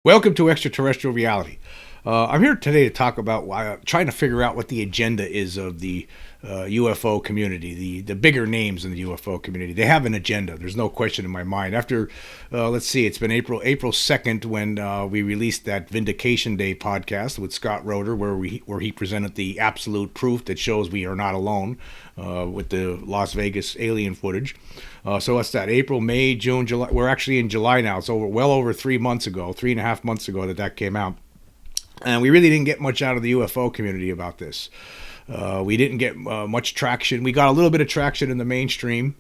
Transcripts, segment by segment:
Welcome to Extraterrestrial Reality. I'm here today to talk about trying to figure out what the agenda is of the UFO community, the bigger names in the UFO community. They have an agenda. There's no question in my mind. After, let's see, it's been April 2nd when we released that Vindication Day podcast with Scott Roeder, where he presented the absolute proof that shows we are not alone with the Las Vegas alien footage. So what's that? April, May, June, July. We're actually in July now. It's well over 3 months ago, 3.5 months ago that came out. And we really didn't get much out of the UFO community about this. We didn't get much traction. We got a little bit of traction in the mainstream,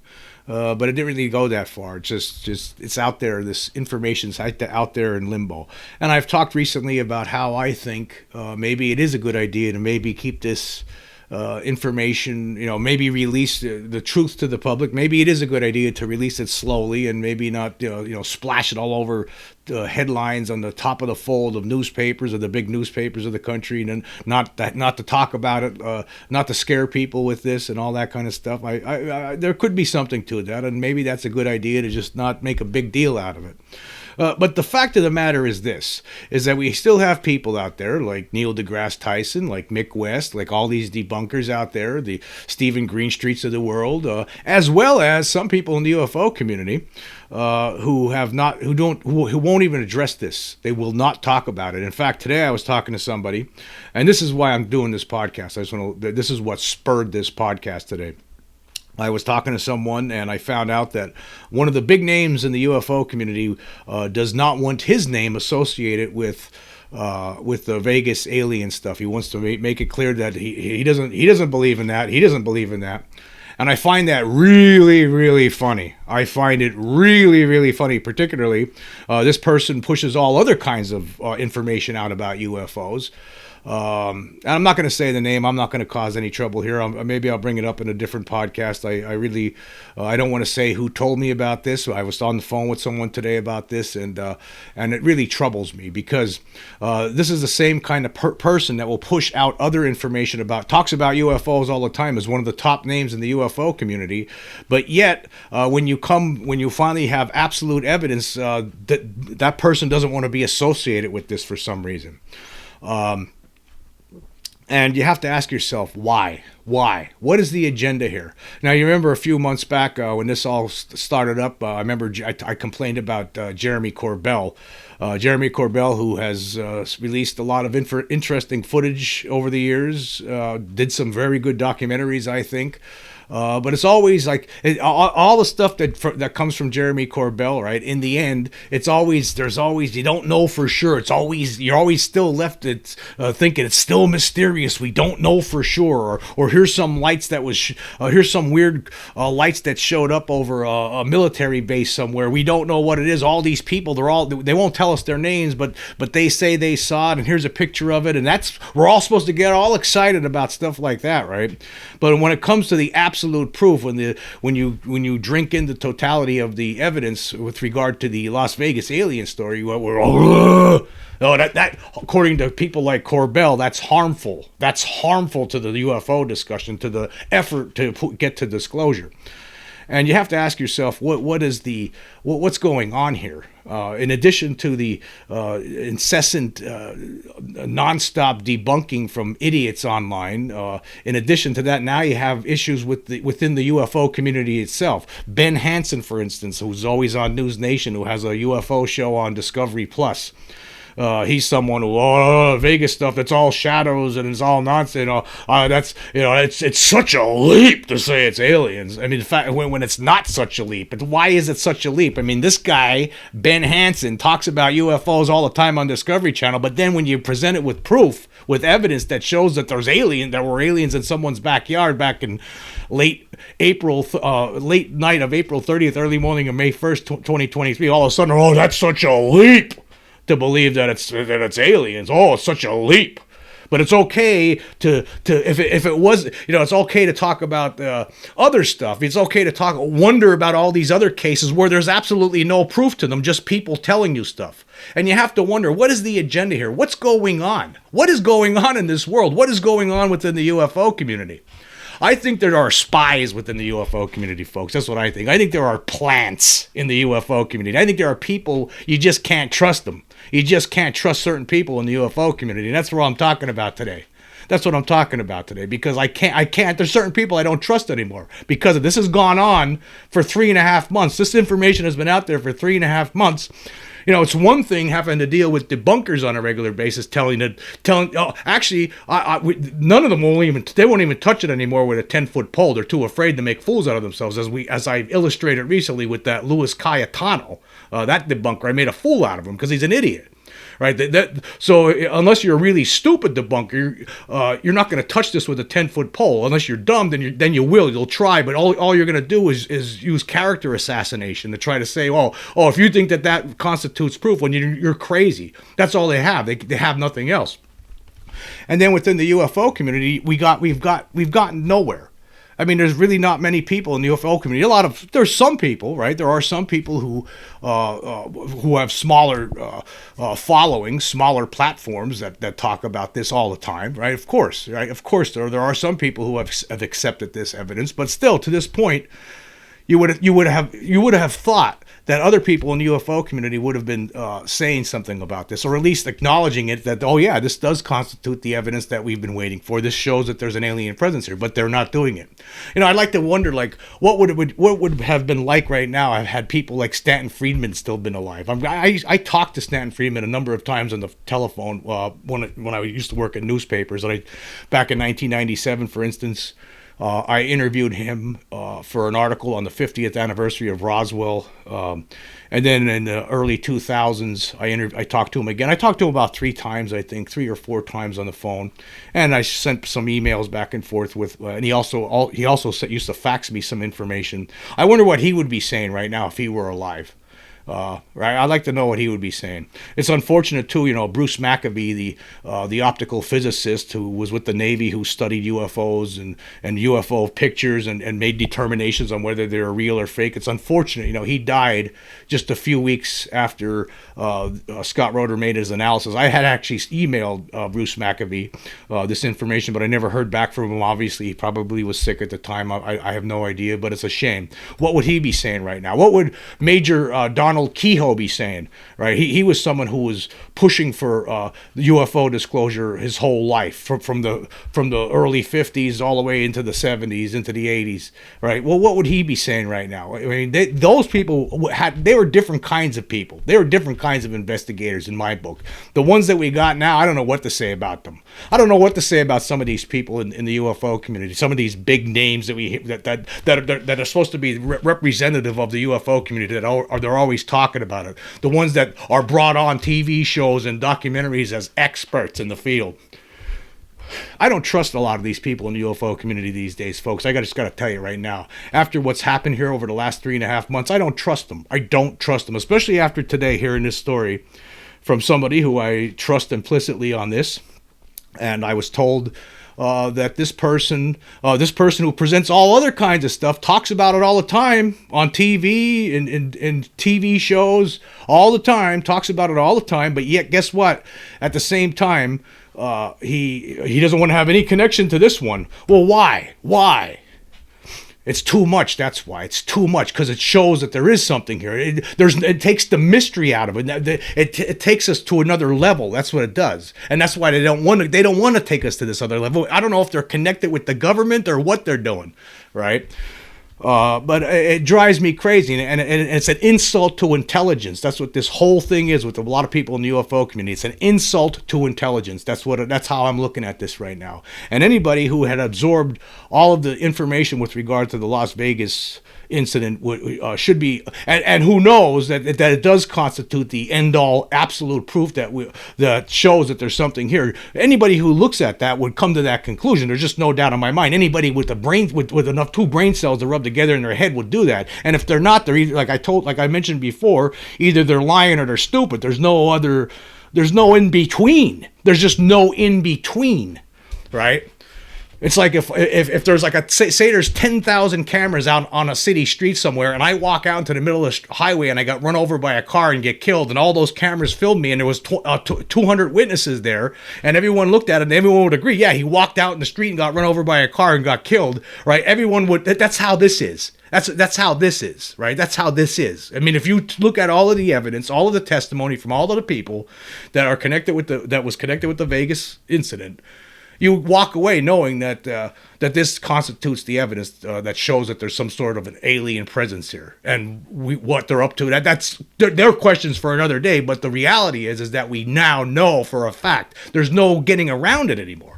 but it didn't really go that far. It's just it's out there. This information's out there in limbo. And I've talked recently about how I think maybe it is a good idea to maybe keep this information, maybe release the truth to the public. Maybe it is a good idea to release it slowly and maybe not, splash it all over headlines on the top of the fold of newspapers, or the big newspapers of the country, and not to talk about it, not to scare people with this and all that kind of stuff. There could be something to that, and maybe that's a good idea to just not make a big deal out of it. But the fact of the matter is this, is that we still have people out there like Neil deGrasse Tyson, like Mick West, like all these debunkers out there, the Stephen Greenstreets of the world, as well as some people in the UFO community who won't even address this. They will not talk about it. In fact, today I was talking to somebody, and this is why I'm doing this podcast. This is what spurred this podcast today. I was talking to someone, and I found out that one of the big names in the UFO community does not want his name associated with the Vegas alien stuff. He wants to make it clear that he doesn't believe in that. He doesn't believe in that. And I find that really, really funny. I find it really, really funny. Particularly, this person pushes all other kinds of information out about UFOs. And I'm not going to say the name. I'm not going to cause any trouble here. Maybe I'll bring it up in a different podcast. I don't want to say who told me about this. I was on the phone with someone today about this, and it really troubles me because this is the same kind of person that will push out other information talks about UFOs all the time, as one of the top names in the UFO community. But yet, when you finally have absolute evidence, that person doesn't want to be associated with this for some reason. And you have to ask yourself, why? Why? What is the agenda here? Now, you remember a few months back when this all started up, I remember I complained about Jeremy Corbell. Jeremy Corbell, who has released a lot of interesting footage over the years, did some very good documentaries, I think. But it's always like all the stuff that comes from Jeremy Corbell, right? In the end, there's always you don't know for sure. You're always still left thinking it's still mysterious. We don't know for sure, or here's some lights here's some weird lights that showed up over a military base somewhere. We don't know what it is. All these people, they won't tell us their names, but they say they saw it, and here's a picture of it, and we're all supposed to get all excited about stuff like that, right? But when it comes to the absolute proof, when you drink in the totality of the evidence with regard to the Las Vegas alien story, we're all that according to people like Corbell, that's harmful. That's harmful to the UFO discussion, to the effort to get to disclosure. And you have to ask yourself, what's going on here? In addition to the incessant, nonstop debunking from idiots online, in addition to that, now you have issues within the UFO community itself. Ben Hansen, for instance, who's always on News Nation, who has a UFO show on Discovery Plus. He's someone who, Vegas stuff, that's all shadows and it's all nonsense. It's such a leap to say it's aliens. I mean, in fact, when it's not such a leap, but why is it such a leap? I mean, this guy, Ben Hansen, talks about UFOs all the time on Discovery Channel, but then when you present it with proof, with evidence that shows that there were aliens in someone's backyard back in late night of April 30th, early morning of May 1st, 2023, all of a sudden, that's such a leap to believe that it's aliens. It's such a leap. But it's okay if it was, it's okay to talk about other stuff. It's okay to wonder about all these other cases where there's absolutely no proof to them, just people telling you stuff. And you have to wonder, what is the agenda here? What's going on? What is going on in this world? What is going on within the UFO community? I think there are spies within the UFO community, folks. That's what I think. I think there are plants in the UFO community. I think there are people, you just can't trust them. You just can't trust certain people in the UFO community. And that's what I'm talking about today. That's what I'm talking about today, because I can't, there's certain people I don't trust anymore because of this. Has gone on for 3.5 months. This information has been out there for 3.5 months. You know, it's one thing having to deal with debunkers on a regular basis, telling, oh, actually, none of them they won't even touch it anymore with a 10-foot pole. They're too afraid to make fools out of themselves, as I illustrated recently with that Louis Cayetano, that debunker. I made a fool out of him because he's an idiot. Right. So unless you're a really stupid debunker, you're not going to touch this with a 10-foot pole. Unless you're dumb, then you will. You'll try, but all you're going to do is use character assassination to try to say, oh, if you think that constitutes proof, when you're crazy. That's all they have. They have nothing else. And then within the UFO community, we've gotten nowhere. I mean, there's really not many people in the UFO community. There's some people, right? There are some people who have smaller followings, smaller platforms that talk about this all the time, right? Of course, right? Of course, there are some people who have accepted this evidence, but still, to this point, you would have thought that other people in the UFO community would have been saying something about this, or at least acknowledging it, that, oh yeah, this does constitute the evidence that we've been waiting for. This shows that there's an alien presence here, but they're not doing it. You know, I'd like to wonder, like, what would have been like right now had people like Stanton Friedman still been alive. I talked to Stanton Friedman a number of times on the telephone when I used to work in newspapers. Back in 1997, for instance. I interviewed him for an article on the 50th anniversary of Roswell. And then in the early 2000s, I talked to him again. I talked to him about 3 times, I think, 3 or 4 times on the phone. And I sent some emails back and forth with, and he also used to fax me some information. I wonder what he would be saying right now if he were alive. Right, I'd like to know what he would be saying. It's unfortunate too, you know, Bruce Maccabee, the optical physicist who was with the Navy, who studied UFOs and UFO pictures and made determinations on whether they're real or fake. It's unfortunate, you know, he died just a few weeks after Scott Roeder made his analysis. I had actually emailed Bruce Maccabee this information, but I never heard back from him. Obviously, he probably was sick at the time. I have no idea, but it's a shame. What would he be saying right now? What would Major Donald Kehoe be saying, right? He was someone who was pushing for UFO disclosure his whole life, from the early 50s all the way into the 70s, into the 80s, right? Well, what would he be saying right now? I mean, those people they were different kinds of people. They were different kinds of investigators in my book. The ones that we got now, I don't know what to say about them. I don't know what to say about some of these people in the UFO community. Some of these big names that are supposed to be representative of the UFO community, they're always talking about it. The ones that are brought on TV shows and documentaries as experts in the field. I don't trust a lot of these people in the UFO community these days, folks. I just got to tell you right now. After what's happened here over the last 3.5 months, I don't trust them. I don't trust them, especially after today hearing this story from somebody who I trust implicitly on this. And I was told that this person who presents all other kinds of stuff, talks about it all the time on TV, in TV shows all the time, talks about it all the time, but yet guess what? At the same time, he doesn't want to have any connection to this one. Well, why? It's too much. That's why it's too much, because it shows that there is something here. It takes the mystery out of it. It takes us to another level. That's what it does, and that's why they don't want to take us to this other level. I don't know if they're connected with the government or what they're doing, right? But it drives me crazy, and it's an insult to intelligence. That's what this whole thing is with a lot of people in the UFO community. It's an insult to intelligence. That's how I'm looking at this right now. And anybody who had absorbed all of the information with regard to the Las Vegas incident should be, and who knows that it does constitute the end-all absolute proof that shows that there's something here. Anybody who looks at that would come to that conclusion. There's just no doubt in my mind. Anybody with with enough 2 brain cells to rub together in their head would do that. And if they're not, they're either, like I mentioned before, either they're lying or they're stupid. There's no in between. There's just no in between, right? It's like if there's like say there's 10,000 cameras out on a city street somewhere, and I walk out into the middle of the highway and I got run over by a car and get killed, and all those cameras filmed me, and there was 200 witnesses there, and everyone looked at it and everyone would agree, yeah, he walked out in the street and got run over by a car and got killed, right? Everyone would. That's how this is. That's how this is, right? That's how this is. I mean, if you look at all of the evidence, all of the testimony from all of the people that are connected with that was connected with the Vegas incident, you walk away knowing that that this constitutes the evidence that shows that there's some sort of an alien presence here, and what they're up to. That's their questions for another day. But the reality is that we now know for a fact. There's no getting around it anymore.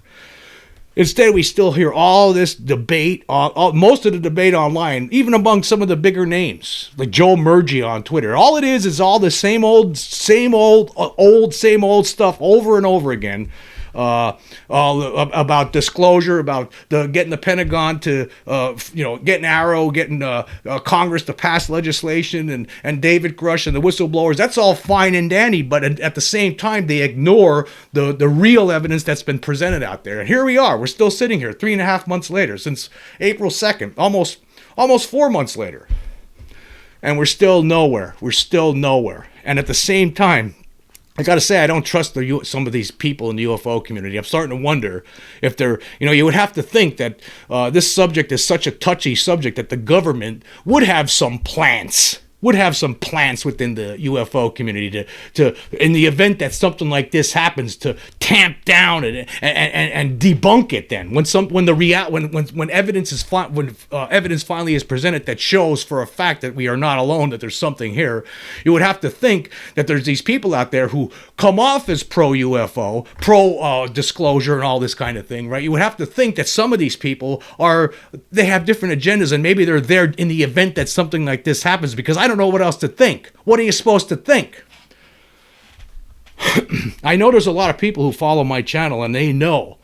Instead, we still hear all this debate, most of the debate online, even among some of the bigger names, like Joe Murgy on Twitter. All it is all the same old stuff over and over again. About disclosure, about getting the Pentagon to, getting ARROW, getting Congress to pass legislation, and David Grush and the whistleblowers. That's all fine and dandy, but at the same time, they ignore the real evidence that's been presented out there. And here we are. We're still sitting here 3.5 months later, since April 2nd, almost 4 months later. And we're still nowhere. We're still nowhere. And at the same time, I got to say, I don't trust some of these people in the UFO community. I'm starting to wonder if they're, you would have to think that this subject is such a touchy subject that the government would have some plans within the UFO community to in the event that something like this happens, to tamp down and debunk it. Then when evidence finally is presented that shows for a fact that we are not alone, that there's something here, you would have to think that there's these people out there who come off as pro-UFO, pro-disclosure and all this kind of thing, right? You would have to think that some of these people they have different agendas, and maybe they're there in the event that something like this happens, because I don't know what else to think. What are you supposed to think? I know there's a lot of people who follow my channel, and they know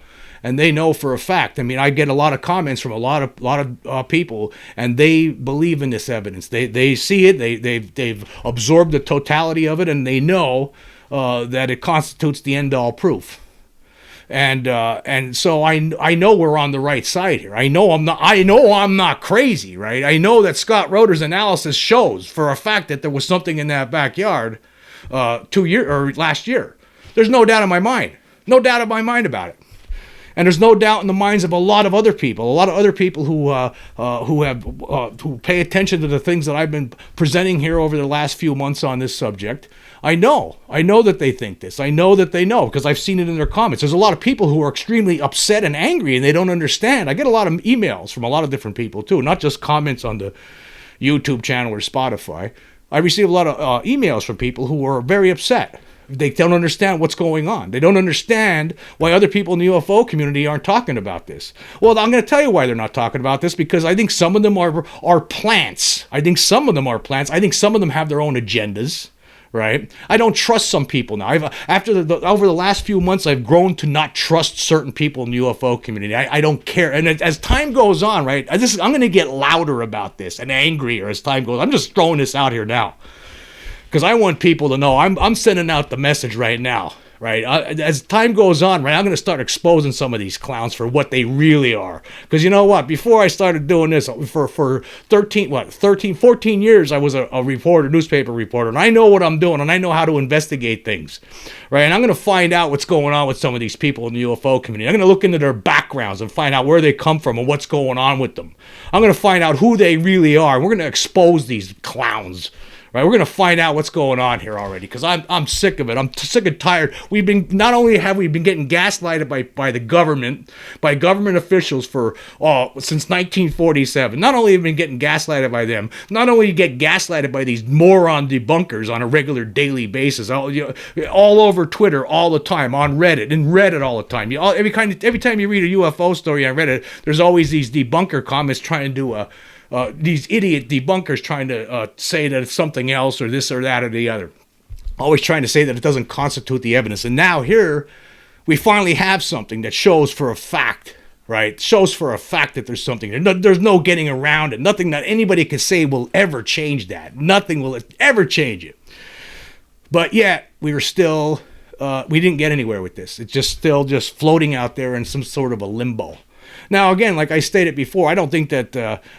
for a fact. I mean, I get a lot of comments from a lot of people, and they believe in this evidence. They see it. They've absorbed the totality of it, and they know that it constitutes the end-all proof. And so I know we're on the right side here. I know I'm not crazy, right? I know that Scott Roeder's analysis shows for a fact that there was something in that backyard last year. There's no doubt in my mind. No doubt in my mind about it. And there's no doubt in the minds of a lot of other people who pay attention to the things that I've been presenting here over the last few months on this subject. I know that they think this. I know that they know, because I've seen it in their comments. There's a lot of people who are extremely upset and angry, and they don't understand. I get a lot of emails from a lot of different people too, not just comments on the YouTube channel or Spotify. I receive a lot of emails from people who are very upset. They don't understand what's going on. They don't understand why other people in the UFO community aren't talking about this. Well, I'm going to tell you why they're not talking about this, because I think some of them are plants. I think some of them have their own agendas. Right? I don't trust some people now. Over the last few months, I've grown to not trust certain people in the UFO community. I don't care. And as time goes on, right, I'm going to get louder about this and angrier as time goes. I'm just throwing this out here now, because I want people to know I'm sending out the message right now. Right, as time goes on, right, I'm going to start exposing some of these clowns for what they really are. Because you know what? Before I started doing this, for 14 years, I was a reporter, newspaper reporter, and I know what I'm doing, and I know how to investigate things, right? And I'm going to find out what's going on with some of these people in the UFO community. I'm going to look into their backgrounds and find out where they come from and what's going on with them. I'm going to find out who they really are, and we're going to expose these clowns. Right, we're going to find out what's going on here already, because I'm sick of it. I'm sick and tired. Not only have we been getting gaslighted by the government, by government officials since 1947. Not only have we been getting gaslighted by them, not only you get gaslighted by these moron debunkers on a regular daily basis, all over Twitter all the time, on Reddit all the time. Every time you read a UFO story on Reddit, there's always these debunker comments trying to do these idiot debunkers trying to say that it's something else or this or that or the other. Always trying to say that it doesn't constitute the evidence. And now here, we finally have something that shows for a fact, right? Shows for a fact that there's something. There's no getting around it. Nothing that anybody can say will ever change that. Nothing will ever change it. But yet, we didn't get anywhere with this. It's still floating out there in some sort of a limbo. Now, again, like I stated before, I don't think that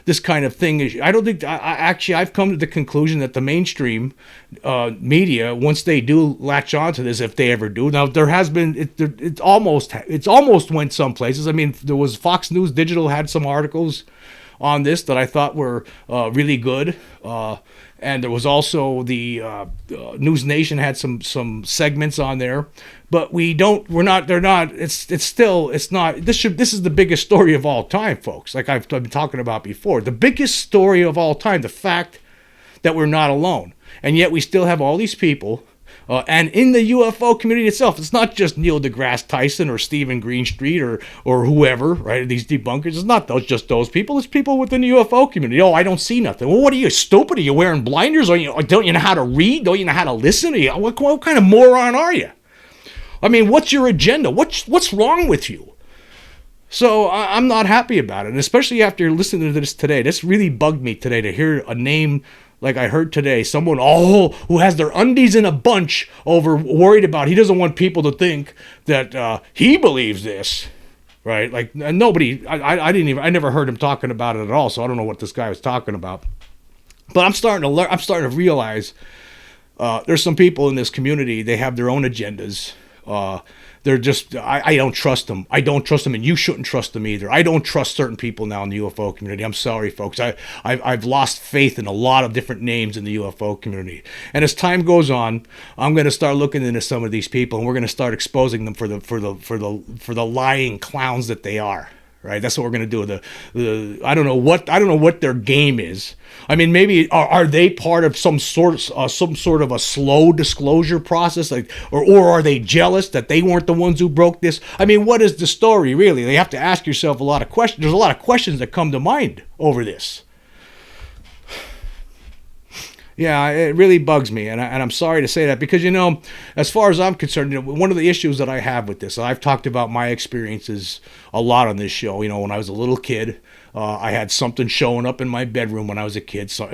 this kind of thing is... I've come to the conclusion that the mainstream media, once they do latch on to this, if they ever do... Now, there has been... It's almost went some places. I mean, there was Fox News Digital had some articles on this that I thought were really good. And there was also the News Nation had some segments on there, but this is the biggest story of all time, folks. Like I've been talking about before, the biggest story of all time, the fact that we're not alone. And yet we still have all these people. And in the UFO community itself, it's not just Neil deGrasse Tyson or Stephen Greenstreet or whoever, right? These debunkers. It's not just those people. It's people within the UFO community. Oh, I don't see nothing. Well, what are you, stupid? Are you wearing blinders? Don't you know how to read? Don't you know how to listen? What kind of moron are you? I mean, what's your agenda? What's wrong with you? So I'm not happy about it, and especially after listening to this today. This really bugged me today to hear a name like I heard today, someone who has their undies in a bunch worried about, he doesn't want people to think that he believes this, right? Like nobody, I never heard him talking about it at all, so I don't know what this guy was talking about. But I'm starting to realize there's some people in this community, they have their own agendas. They're just, I don't trust them. I don't trust them, and you shouldn't trust them either. I don't trust certain people now in the UFO community. I'm sorry, folks. I've lost faith in a lot of different names in the UFO community. And as time goes on, I'm going to start looking into some of these people, and we're going to start exposing them for the lying clowns that they are. Right, that's what we're going to do. I don't know what their game is. I mean, maybe are they part of some sort of a slow disclosure process, like, or are they jealous that they weren't the ones who broke this? I mean, what is the story really? You have to ask yourself a lot of questions. There's a lot of questions that come to mind over this. Yeah, it really bugs me, and I'm sorry to say that because, as far as I'm concerned, one of the issues that I have with this, I've talked about my experiences a lot on this show. When I was a little kid, I had something showing up in my bedroom when I was a kid. So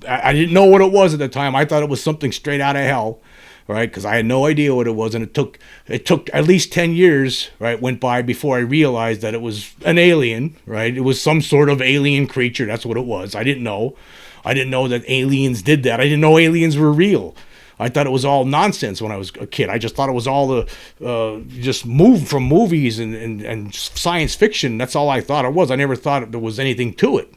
I didn't know what it was at the time. I thought it was something straight out of hell, right? Because I had no idea what it was, and it took at least 10 years, right, went by before I realized that it was an alien, right? It was some sort of alien creature. That's what it was. I didn't know that aliens did that. I didn't know aliens were real. I thought it was all nonsense when I was a kid. I just thought it was all just moved from movies and science fiction. That's all I thought it was. I never thought there was anything to it.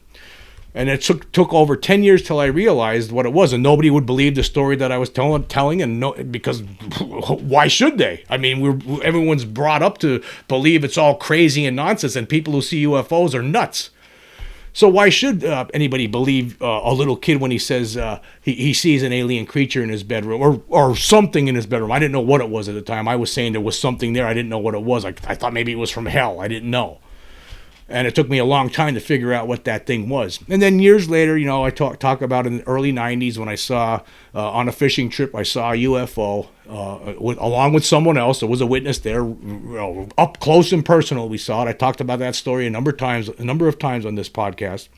And it took over 10 years till I realized what it was, and nobody would believe the story that I was telling, and because why should they? I mean, everyone's brought up to believe it's all crazy and nonsense, and people who see UFOs are nuts. So why should anybody believe a little kid when he says he sees an alien creature in his bedroom or something in his bedroom? I didn't know what it was at the time. I was saying there was something there. I didn't know what it was. I thought maybe it was from hell. I didn't know. And it took me a long time to figure out what that thing was. And then years later, I talk about in the early 90s when I saw, on a fishing trip, I saw a UFO along with someone else. There was a witness there, up close and personal. We saw it. I talked about that story a number of times on this podcast.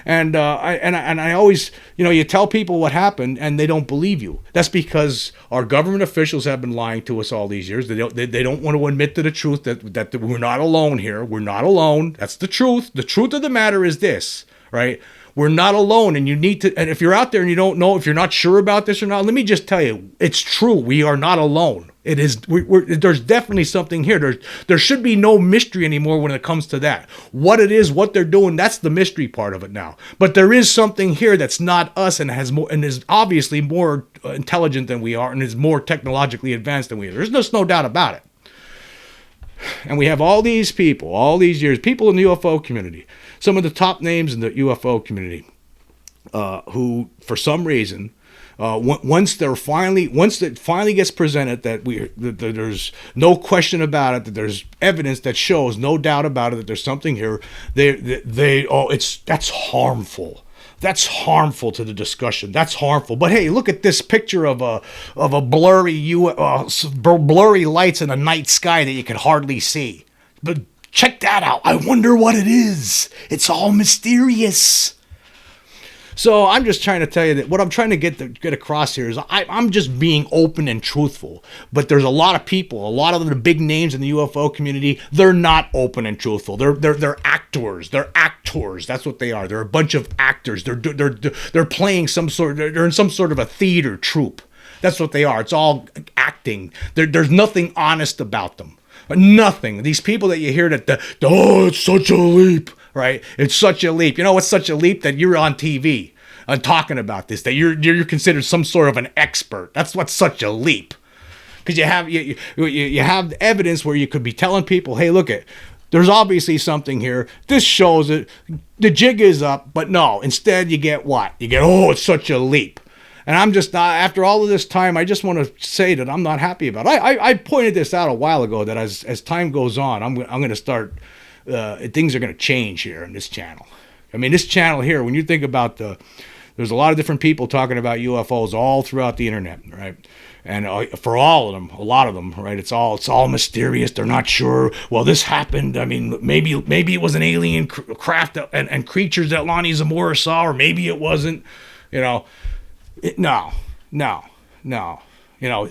And I always, you tell people what happened and they don't believe you. That's because our government officials have been lying to us all these years. They don't want to admit to the truth that we're not alone here. We're not alone. That's the truth. The truth of the matter is this, right? We're not alone, and you need to. And if you're out there and you don't know, if you're not sure about this or not, let me just tell you, it's true. We are not alone. It is. There's definitely something here. There should be no mystery anymore when it comes to that. What it is, what they're doing, that's the mystery part of it now. But there is something here that's not us and has more and is obviously more intelligent than we are and is more technologically advanced than we are. There's just no doubt about it. And we have all these people, all these years, people in the UFO community, some of the top names in the UFO community, who, for some reason, once it finally gets presented that there's no question about it, that there's evidence that shows, no doubt about it, that there's something here, that's harmful. That's harmful to the discussion. That's harmful. But hey, look at this picture of a blurry lights in a night sky that you can hardly see. But check that out. I wonder what it is. It's all mysterious. So I'm just trying to tell you that what I'm trying to get across here is I'm just being open and truthful. But there's a lot of people, a lot of the big names in the UFO community, they're not open and truthful. They're actors. They're actors. That's what they are. They're a bunch of actors. They're playing they're in some sort of a theater troupe. That's what they are. It's all acting. There's nothing honest about them. Nothing. These people that you hear it's such a leap. right? It's such a leap. You know what's such a leap? That you're on TV and talking about this, that you're considered some sort of an expert. That's what's such a leap. Because you have evidence where you could be telling people, hey, look, there's obviously something here. This shows it. The jig is up. But no, instead you get what? You get, oh, it's such a leap. And I'm just not, after all of this time, I just want to say that I'm not happy about it. I pointed this out a while ago that as time goes on, I'm going to start, things are going to change here in this channel. I mean, this channel here, when you think about there's a lot of different people talking about UFOs all throughout the internet, right? And for all of them, a lot of them, right? It's all mysterious. They're not sure. Well, this happened. I mean, maybe it was an alien craft and creatures that Lonnie Zamora saw, or maybe it wasn't. You know, no. You know,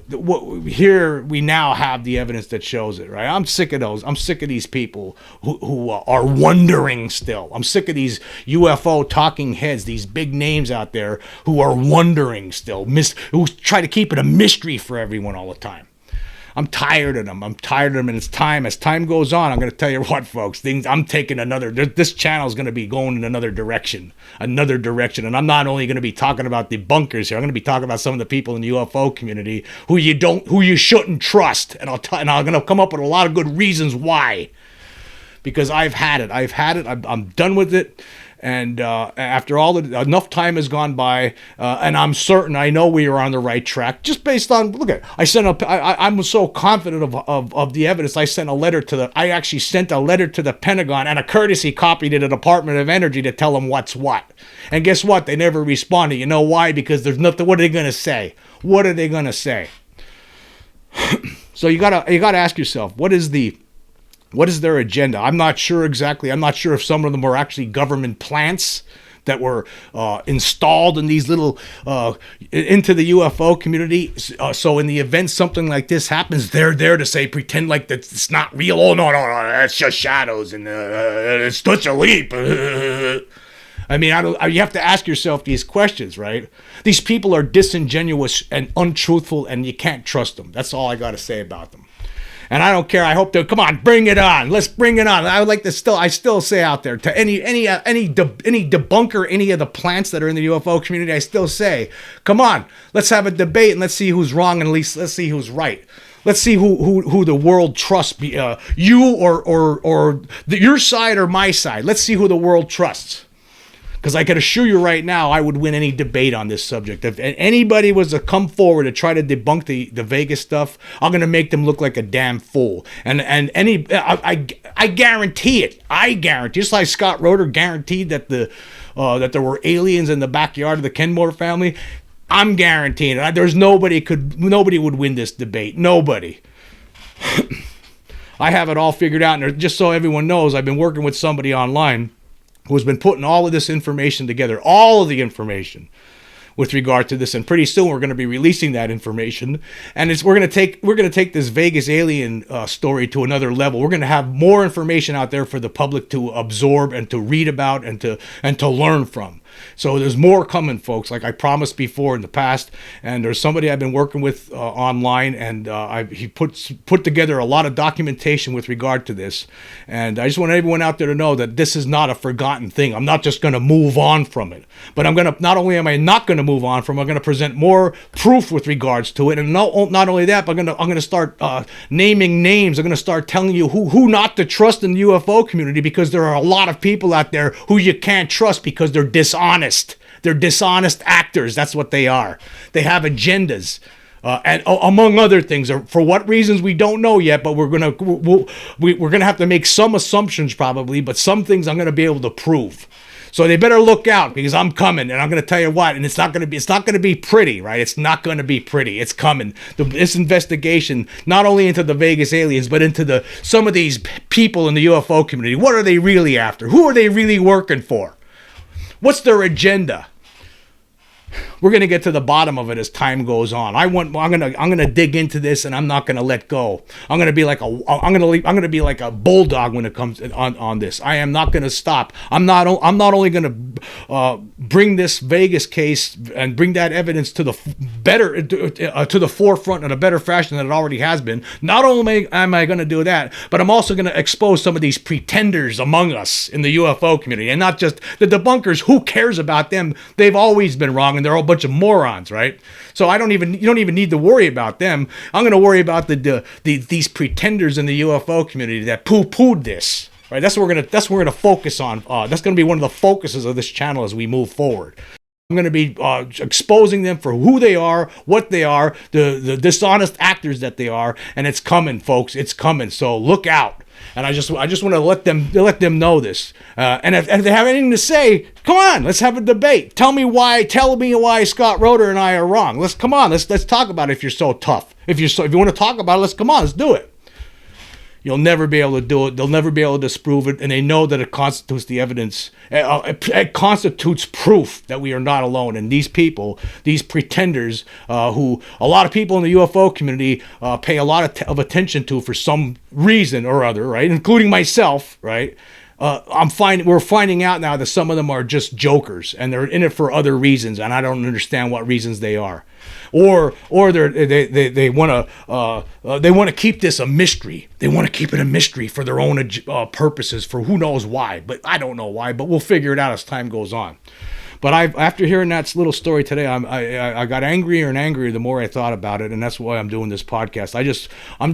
here we now have the evidence that shows it, right? I'm sick of those. I'm sick of these people who are wondering still. I'm sick of these UFO talking heads, these big names out there who are wondering still, who try to keep it a mystery for everyone all the time. I'm tired of them. And it's time. As time goes on, I'm going to tell you what, folks. I'm taking this channel is going to be going in another direction. And I'm not only going to be talking about the bunkers here. I'm going to be talking about some of the people in the UFO community who you shouldn't trust. And I'm going to come up with a lot of good reasons why. Because I've had it. I'm done with it. And after enough time has gone by, and I'm certain, I know we are on the right track, just based on, look at, I'm so confident of the evidence. I actually sent a letter to the Pentagon and a courtesy copy to the Department of Energy to tell them what's what. And guess what? They never responded. You know why? Because there's nothing. What are they going to say? What are they going to say? So you gotta ask yourself, what is their agenda? I'm not sure exactly. I'm not sure if some of them were actually government plants that were installed in these little, into the UFO community. So in the event something like this happens, they're there to pretend like that it's not real. Oh, no, that's just shadows and it's such a leap. I mean, you have to ask yourself these questions, right? These people are disingenuous and untruthful, and you can't trust them. That's all I got to say about them. And I don't care. I hope come on, bring it on. Let's bring it on. I would like to I still say out there to any debunker, any of the plants that are in the UFO community, I still say, come on, let's have a debate and let's see who's wrong and at least let's see who's right. Let's see who the world trusts, you or your side or my side. Let's see who the world trusts. Because I can assure you right now, I would win any debate on this subject. If anybody was to come forward to try to debunk the Vegas stuff, I'm going to make them look like a damn fool. I guarantee it. I guarantee, just like Scott Roeder guaranteed that there were aliens in the backyard of the Kenmore family. I'm guaranteeing it. There's nobody would win this debate. Nobody. I have it all figured out, and just so everyone knows, I've been working with somebody online who has been putting all of this information together, all of the information with regard to this, and pretty soon we're going to be releasing that information, and we're going to take this Vegas alien story to another level. We're going to have more information out there for the public to absorb and to read about and to learn from. So there's more coming, folks, like I promised before in the past. And there's somebody I've been working with online, and he put together a lot of documentation with regard to this. And I just want everyone out there to know that this is not a forgotten thing. I'm not just going to move on from it, but not only am I not going to move on from it, I'm going to present more proof with regards to it. And not only that, but I'm going to start naming names. I'm going to start telling you who not to trust in the UFO community, because there are a lot of people out there who you can't trust because they're dishonest. They're dishonest actors. That's what they are. They have agendas, and among other things. For what reasons we don't know yet, but we're gonna have to make some assumptions probably. But some things I'm gonna be able to prove. So they better look out, because I'm coming, and I'm gonna tell you what. And it's not gonna be pretty, right? It's not gonna be pretty. It's coming. This investigation, not only into the Vegas aliens, but into some of these people in the UFO community. What are they really after? Who are they really working for? What's their agenda? We're gonna get to the bottom of it as time goes on. I'm gonna dig into this, and I'm not gonna let go. I'm gonna be like a bulldog when it comes on this. I am not gonna stop. I'm not only gonna bring this Vegas case and bring that evidence to the to the forefront in a better fashion than it already has been. Not only am I gonna do that, but I'm also gonna expose some of these pretenders among us in the UFO community, and not just the debunkers. Who cares about them? They've always been wrong, and they're all a bunch of morons, right? So you don't even need to worry about them. I'm going to worry about these pretenders in the UFO community that pooh-poohed this, right? That's what we're going to focus on. That's going to be one of the focuses of this channel as we move forward. I'm going to be exposing them for who they are, what they are, the dishonest actors that they are, and it's coming, folks. It's coming. So look out. And I just want to let them know this. And if they have anything to say, come on, let's have a debate. Tell me why Scott Roeder and I are wrong. Let's talk about it if you're so tough. If you want to talk about it, let's do it. You'll never be able to do it. They'll never be able to disprove it, and they know that it constitutes the evidence. It constitutes proof that we are not alone. And these people, these pretenders, who a lot of people in the UFO community pay a lot of attention to for some reason or other, right? Including myself, right? We're finding out now that some of them are just jokers, and they're in it for other reasons, and I don't understand what reasons they are. Or they want to keep this a mystery. They want to keep it a mystery for their own purposes, for who knows why. But I don't know why. But we'll figure it out as time goes on. But after hearing that little story today, I got angrier and angrier the more I thought about it, and that's why I'm doing this podcast. I'm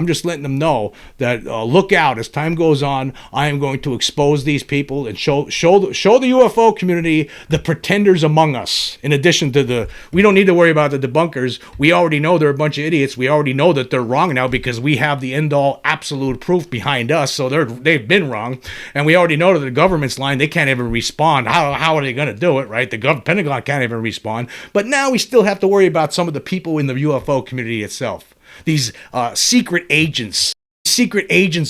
just letting them know that look out as time goes on. I am going to expose these people and show the UFO community the pretenders among us. In addition to we don't need to worry about the debunkers. We already know they're a bunch of idiots. We already know that they're wrong now because we have the end-all absolute proof behind us. So they've been wrong, and we already know that the government's lying. They can't even respond. How are they going to do it, right? The Pentagon can't even respond. But now we still have to worry about some of the people in the UFO community itself. These secret agents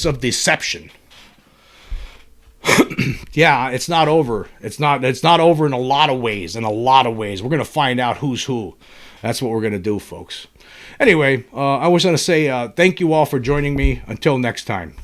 of deception. Yeah, it's not over. It's not over in a lot of ways. We're going to find out who's who. That's what we're going to do, folks. Anyway, I was going to say thank you all for joining me. Until next time.